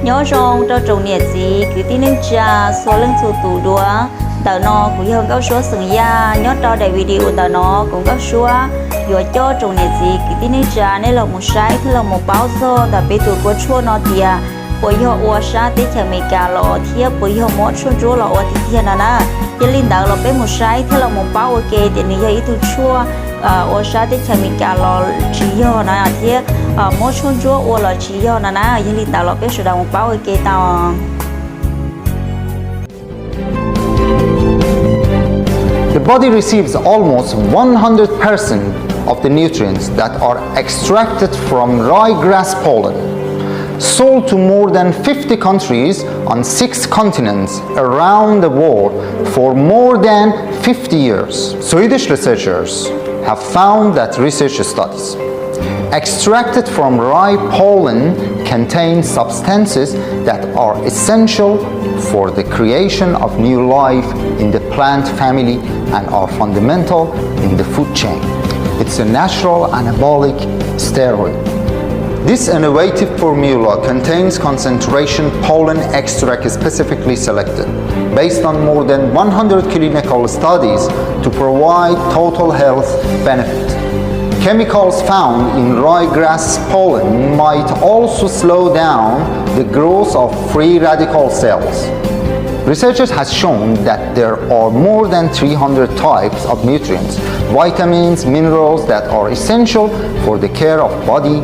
nhớ rong cho trồng nhiệt gì cứ tin nên cha số lưng số tủ đua tờ nó cũng hơn các số sừng da nhớ cho đại video tờ nó cũng các số vừa cho trồng nhiệt gì cứ tin nên cha nên là một sai thì là một báo số đặc biệt tụi cô chua nó thì bây giờ uống sa thì chẳng mấy cả lọ thì bây giờ mỗi số chúa lọ thì thiên là chỉ linh đạo là bé một sai thì là một báo ok thì này giờ ít tụi chua uống sa thì chẳng mấy cả lọ chỉ giờ nè thì mỗi số chúa uống là chỉ giờ nè chỉ linh đạo là bé số đầu một báo ok tao. The body receives almost 100% of the nutrients that are extracted from ryegrass pollen, sold to more than 50 countries on 6 continents around the world for more than 50 years. Swedish researchers have found that research studies extracted from rye pollen contain substances that are essential for the creation of new life in the plant family and are fundamental in the food chain. It's a natural anabolic steroid. This innovative formula contains concentration pollen extract specifically selected based on more than 100 clinical studies to provide total health benefit. Chemicals found in ryegrass pollen might also slow down the growth of free radical cells. Researchers have shown that there are more than 300 types of nutrients, vitamins, minerals that are essential for the care of body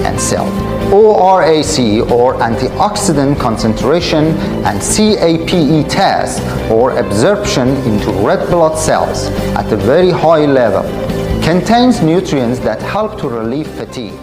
and cell. ORAC or antioxidant concentration and CAPE test or absorption into red blood cells at a very high level contains nutrients that help to relieve fatigue.